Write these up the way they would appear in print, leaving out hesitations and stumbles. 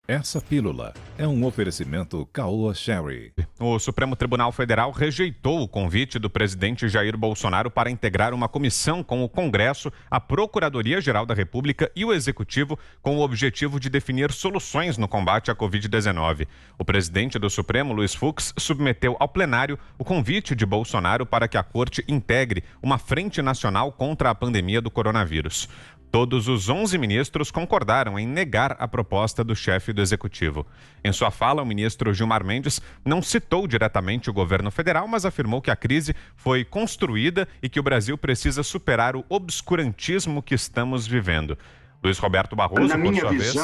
Essa pílula é um oferecimento Caoa Sherry. O Supremo Tribunal Federal rejeitou o convite do presidente Jair Bolsonaro para integrar uma comissão com o Congresso, a Procuradoria-Geral da República e o Executivo com o objetivo de definir soluções no combate à Covid-19. O presidente do Supremo, Luiz Fux, submeteu ao plenário o convite de Bolsonaro para que a Corte integre uma frente nacional contra a pandemia do coronavírus. Todos os 11 ministros concordaram em negar a proposta do chefe do Executivo. Em sua fala, o ministro Gilmar Mendes não citou diretamente o governo federal, mas afirmou que a crise foi construída e que o Brasil precisa superar o obscurantismo que estamos vivendo. Luiz Roberto Barroso, por sua vez...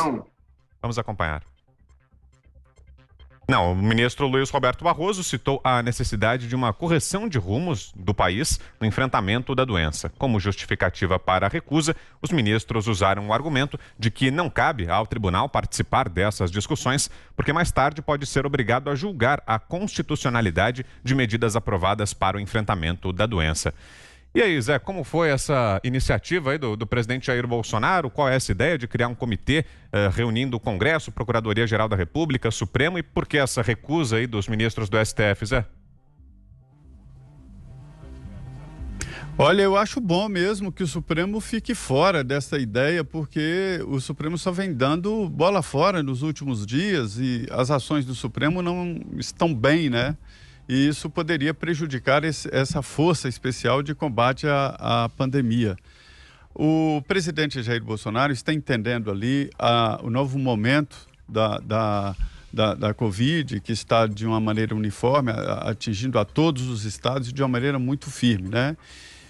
Vamos acompanhar. Não, o ministro Luiz Roberto Barroso citou a necessidade de uma correção de rumos do país no enfrentamento da doença. Como justificativa para a recusa, os ministros usaram o argumento de que não cabe ao tribunal participar dessas discussões, porque mais tarde pode ser obrigado a julgar a constitucionalidade de medidas aprovadas para o enfrentamento da doença. E aí, Zé, como foi essa iniciativa aí do presidente Jair Bolsonaro? Qual é essa ideia de criar um comitê reunindo o Congresso, Procuradoria-Geral da República, Supremo, e por que essa recusa aí dos ministros do STF, Zé? Olha, eu acho bom mesmo que o Supremo fique fora dessa ideia, porque o Supremo só vem dando bola fora nos últimos dias e as ações do Supremo não estão bem, né? E isso poderia prejudicar essa força especial de combate à pandemia. O presidente Jair Bolsonaro está entendendo ali o novo momento da Covid, que está de uma maneira uniforme, atingindo a todos os estados de uma maneira muito firme, né?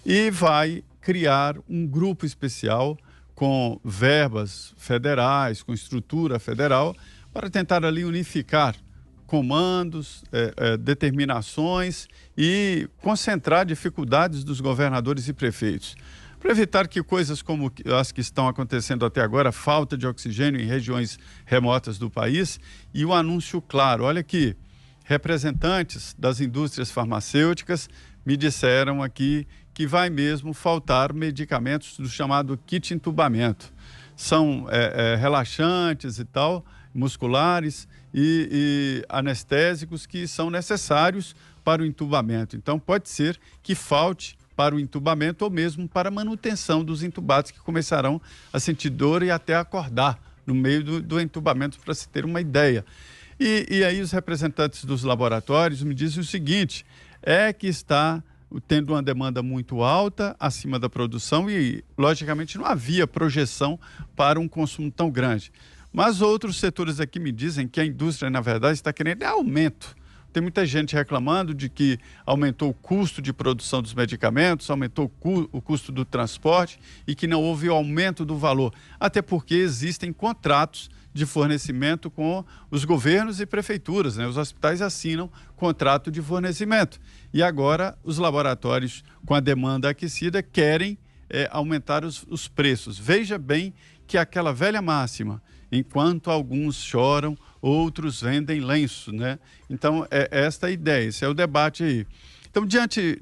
E vai criar um grupo especial com verbas federais, com estrutura federal, para tentar ali unificar comandos, determinações e concentrar dificuldades dos governadores e prefeitos. Para evitar que coisas como as que estão acontecendo até agora, falta de oxigênio em regiões remotas do país, e o anúncio claro. Olha aqui, representantes das indústrias farmacêuticas me disseram aqui que vai mesmo faltar medicamentos do chamado kit entubamento. São relaxantes e tal, musculares e anestésicos que são necessários para o entubamento. Então, pode ser que falte para o entubamento ou mesmo para a manutenção dos entubados, que começarão a sentir dor e até acordar no meio do entubamento, para se ter uma ideia. E aí os representantes dos laboratórios me dizem o seguinte, que está tendo uma demanda muito alta, acima da produção, e logicamente não havia projeção para um consumo tão grande. Mas outros setores aqui me dizem que a indústria, na verdade, está querendo aumento. Tem muita gente reclamando de que aumentou o custo de produção dos medicamentos, aumentou o custo do transporte e que não houve aumento do valor. Até porque existem contratos de fornecimento com os governos e prefeituras, né? Os hospitais assinam contrato de fornecimento. E agora os laboratórios, com a demanda aquecida, querem aumentar os preços. Veja bem que aquela velha máxima, enquanto alguns choram, outros vendem lenço, né? Então, é esta a ideia, esse é o debate aí. Então, diante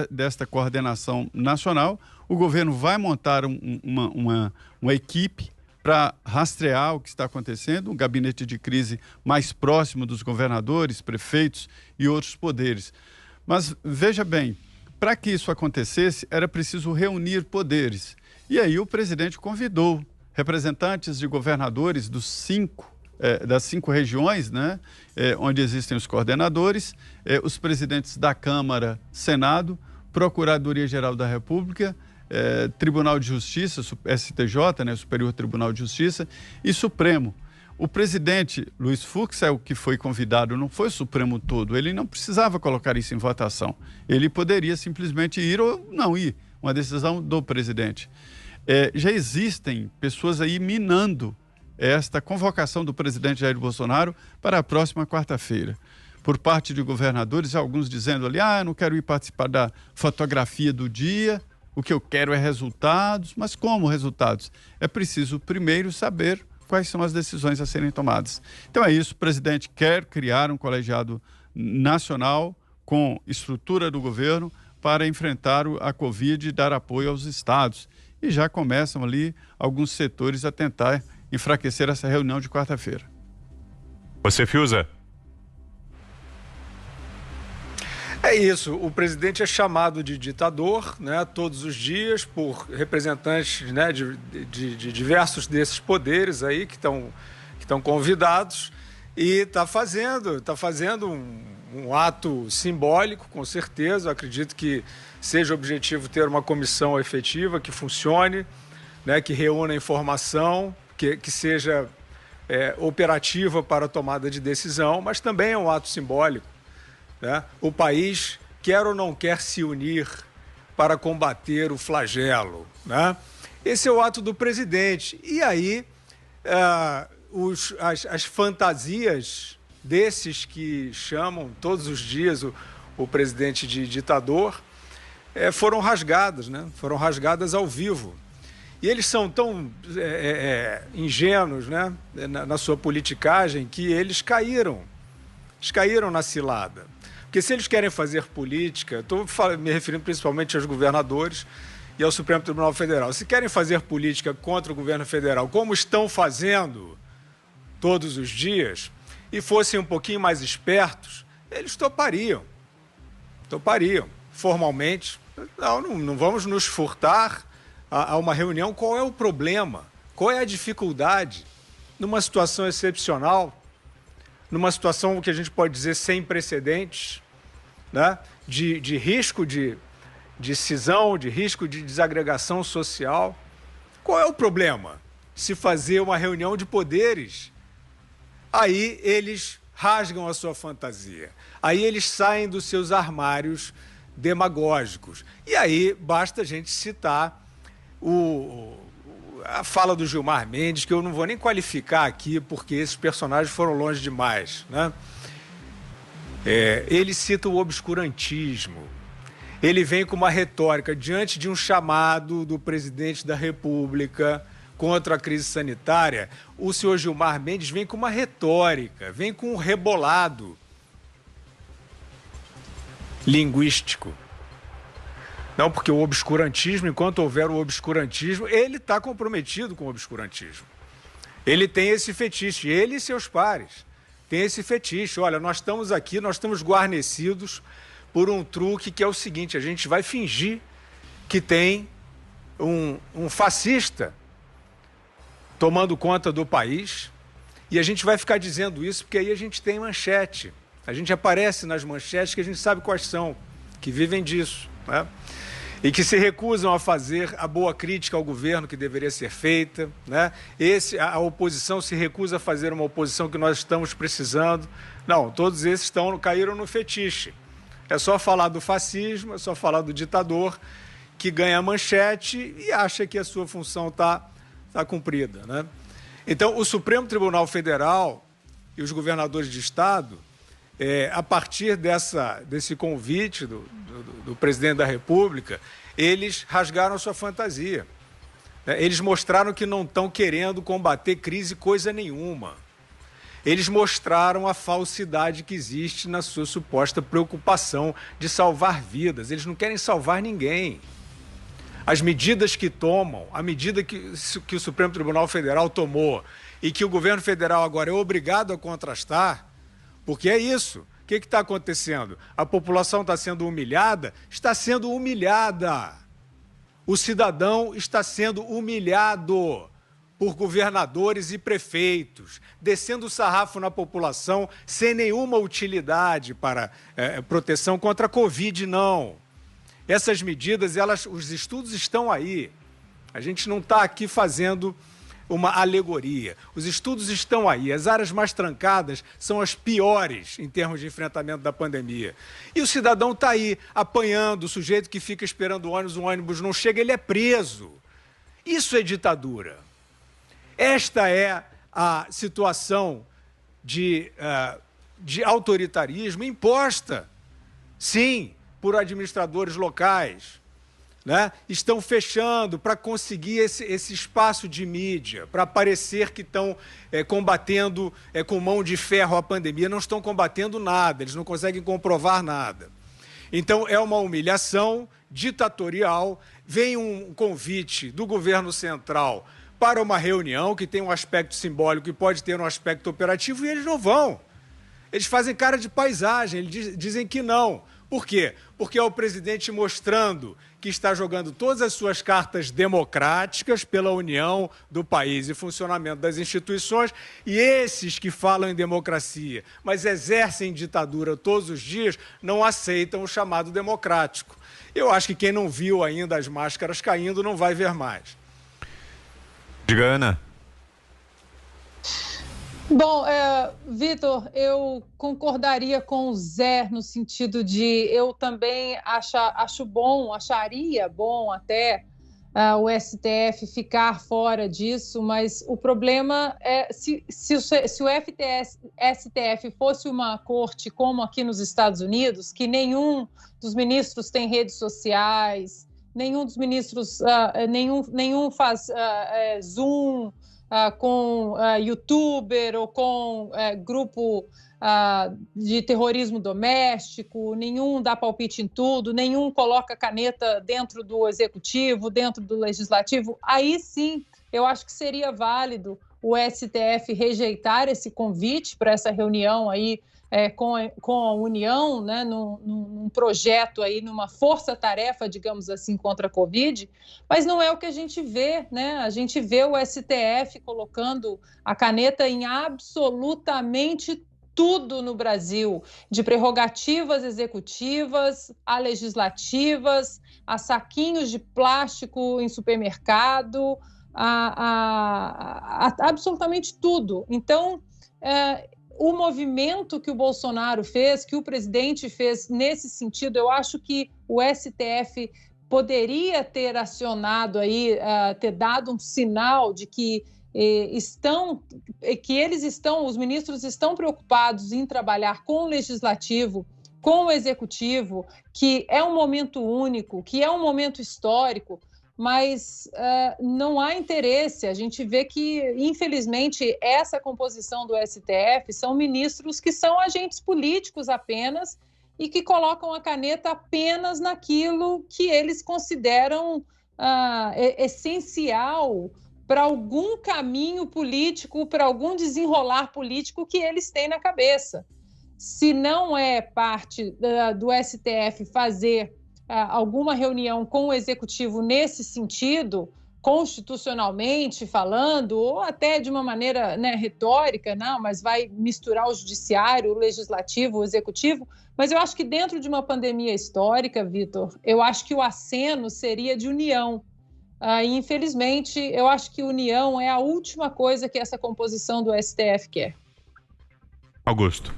desta coordenação nacional, o governo vai montar uma equipe para rastrear o que está acontecendo, um gabinete de crise mais próximo dos governadores, prefeitos e outros poderes. Mas, veja bem, para que isso acontecesse, era preciso reunir poderes. E aí o presidente convidou representantes de governadores das 5 regiões, né, onde existem os coordenadores, os presidentes da Câmara, Senado, Procuradoria-Geral da República, Tribunal de Justiça, STJ, né, Superior Tribunal de Justiça, e Supremo. O presidente Luiz Fux é o que foi convidado, não foi o Supremo todo. Ele não precisava colocar isso em votação. Ele poderia simplesmente ir ou não ir, uma decisão do presidente. Já existem pessoas aí minando esta convocação do presidente Jair Bolsonaro para a próxima quarta-feira. Por parte de governadores, alguns dizendo ali, eu não quero ir participar da fotografia do dia, o que eu quero é resultados. Mas como resultados? É preciso primeiro saber quais são as decisões a serem tomadas. Então é isso, o presidente quer criar um colegiado nacional com estrutura do governo para enfrentar a Covid e dar apoio aos estados. E já começam ali alguns setores a tentar enfraquecer essa reunião de quarta-feira. Você, Fiuza? É isso, o presidente é chamado de ditador, né, todos os dias por representantes, né, de diversos desses poderes aí que estão convidados, e está fazendo um ato simbólico, com certeza. Eu acredito que seja objetivo ter uma comissão efetiva, que funcione, né, que reúna informação, que seja operativa para a tomada de decisão, mas também é um ato simbólico. Né? O país quer ou não quer se unir para combater o flagelo. Né? Esse é o ato do presidente. E aí, as fantasias desses que chamam todos os dias o presidente de ditador foram rasgadas, né? Foram rasgadas ao vivo. E eles são tão ingênuos, né, na sua politicagem, que eles caíram na cilada. Porque se eles querem fazer política, estou me referindo principalmente aos governadores e ao Supremo Tribunal Federal, se querem fazer política contra o governo federal, como estão fazendo todos os dias, e fossem um pouquinho mais espertos, eles topariam formalmente. Não vamos nos furtar a uma reunião. Qual é o problema? Qual é a dificuldade numa situação excepcional, numa situação que a gente pode dizer sem precedentes, né? de risco de cisão, de risco de desagregação social? Qual é o problema? Se fazer uma reunião de poderes, aí eles rasgam a sua fantasia, aí eles saem dos seus armários demagógicos. E aí basta a gente citar a fala do Gilmar Mendes, que eu não vou nem qualificar aqui, porque esses personagens foram longe demais, né? Ele cita o obscurantismo. Ele vem com uma retórica diante de um chamado do presidente da República contra a crise sanitária. O senhor Gilmar Mendes vem com uma retórica, vem com um rebolado linguístico. Não, porque o obscurantismo, enquanto houver o obscurantismo, ele está comprometido com o obscurantismo. Ele tem esse fetiche, ele e seus pares têm esse fetiche. Olha, nós estamos aqui, nós estamos guarnecidos por um truque que é o seguinte: a gente vai fingir que tem um fascista tomando conta do país, e a gente vai ficar dizendo isso porque aí a gente tem manchete. A gente aparece nas manchetes que a gente sabe quais são, que vivem disso, né? E que se recusam a fazer a boa crítica ao governo que deveria ser feita, né? A oposição se recusa a fazer uma oposição que nós estamos precisando. Não, todos esses caíram no fetiche. É só falar do fascismo, é só falar do ditador, que ganha manchete e acha que a sua função está cumprida, né? Então, o Supremo Tribunal Federal e os governadores de Estado, a partir desse convite do presidente da República, eles rasgaram a sua fantasia. Eles mostraram que não estão querendo combater crise coisa nenhuma. Eles mostraram a falsidade que existe na sua suposta preocupação de salvar vidas. Eles não querem salvar ninguém. As medidas que tomam, a medida que o Supremo Tribunal Federal tomou e que o governo federal agora é obrigado a contrastar, porque é isso. O que está acontecendo? A população está sendo humilhada? Está sendo humilhada. O cidadão está sendo humilhado por governadores e prefeitos, descendo o sarrafo na população sem nenhuma utilidade para proteção contra a Covid, não. Essas medidas, os estudos estão aí. A gente não está aqui fazendo uma alegoria. Os estudos estão aí. As áreas mais trancadas são as piores em termos de enfrentamento da pandemia. E o cidadão está aí, apanhando. O sujeito que fica esperando o ônibus não chega, ele é preso. Isso é ditadura. Esta é a situação de autoritarismo imposta, sim, por administradores locais, né? Estão fechando para conseguir esse espaço de mídia, para parecer que estão combatendo com mão de ferro a pandemia. Não estão combatendo nada, eles não conseguem comprovar nada. Então, é uma humilhação ditatorial. Vem um convite do governo central para uma reunião que tem um aspecto simbólico e pode ter um aspecto operativo, e eles não vão. Eles fazem cara de paisagem, eles dizem que não. Por quê? Porque é o presidente mostrando que está jogando todas as suas cartas democráticas pela união do país e funcionamento das instituições, e esses que falam em democracia, mas exercem ditadura todos os dias, não aceitam o chamado democrático. Eu acho que quem não viu ainda as máscaras caindo não vai ver mais. Diga, Ana. Bom, Vitor, eu concordaria com o Zé no sentido de eu também acharia bom até o STF ficar fora disso, mas o problema é se o STF fosse uma corte como aqui nos Estados Unidos, que nenhum dos ministros tem redes sociais, nenhum dos ministros, nenhum faz Zoom, com youtuber ou com grupo de terrorismo doméstico, nenhum dá palpite em tudo, nenhum coloca caneta dentro do executivo, dentro do legislativo. Aí sim, eu acho que seria válido o STF rejeitar esse convite para essa reunião aí com a União, né, num projeto aí, numa força-tarefa, digamos assim, contra a Covid, mas não é o que a gente vê, né? A gente vê o STF colocando a caneta em absolutamente tudo no Brasil, de prerrogativas executivas a legislativas, a saquinhos de plástico em supermercado, a absolutamente tudo. Então, o movimento que o Bolsonaro fez, que o presidente fez nesse sentido, eu acho que o STF poderia ter acionado aí, ter dado um sinal de que os ministros estão preocupados em trabalhar com o legislativo, com o executivo, que é um momento único, que é um momento histórico, mas não há interesse. A gente vê que, infelizmente, essa composição do STF são ministros que são agentes políticos apenas e que colocam a caneta apenas naquilo que eles consideram essencial para algum caminho político, para algum desenrolar político que eles têm na cabeça. Se não é parte do STF fazer alguma reunião com o executivo nesse sentido, constitucionalmente falando, ou até de uma maneira, né, retórica, não, mas vai misturar o judiciário, o legislativo, o executivo, mas eu acho que dentro de uma pandemia histórica, Vitor, eu acho que o aceno seria de união. E, infelizmente, eu acho que união é a última coisa que essa composição do STF quer. Augusto.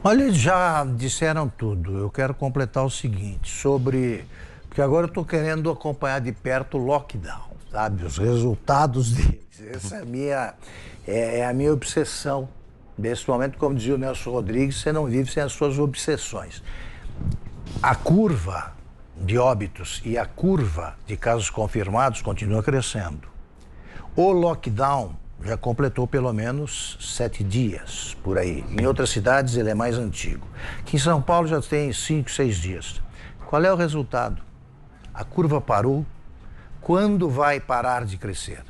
Olha, eles já disseram tudo. Eu quero completar o seguinte, porque agora eu estou querendo acompanhar de perto o lockdown, sabe? Os resultados deles. Essa é a minha obsessão. Nesse momento, como dizia o Nelson Rodrigues, você não vive sem as suas obsessões. A curva de óbitos e a curva de casos confirmados continua crescendo. O lockdown já completou pelo menos 7 dias, por aí. Em outras cidades ele é mais antigo. Aqui em São Paulo já tem 5, 6 dias. Qual é o resultado? A curva parou. Quando vai parar de crescer?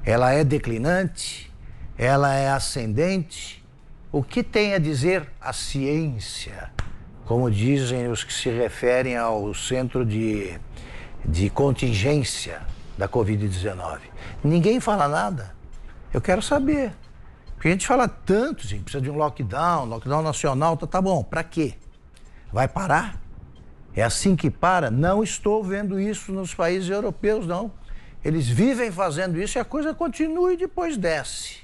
Ela é declinante? Ela é ascendente? O que tem a dizer a ciência? Como dizem os que se referem ao centro de contingência da Covid-19. Ninguém fala nada. Eu quero saber. Porque a gente fala tanto, gente, precisa de um lockdown nacional, tá bom, para quê? Vai parar? É assim que para? Não estou vendo isso nos países europeus, não. Eles vivem fazendo isso e a coisa continua e depois desce.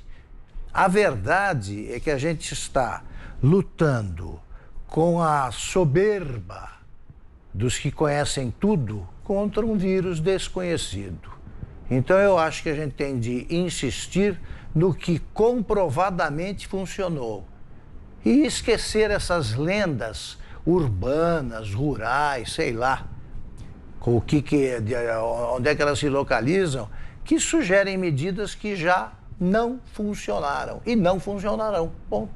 A verdade é que a gente está lutando com a soberba dos que conhecem tudo contra um vírus desconhecido. Então eu acho que a gente tem de insistir no que comprovadamente funcionou e esquecer essas lendas urbanas, rurais, sei lá, onde é que elas se localizam, que sugerem medidas que já não funcionaram e não funcionarão. Bom.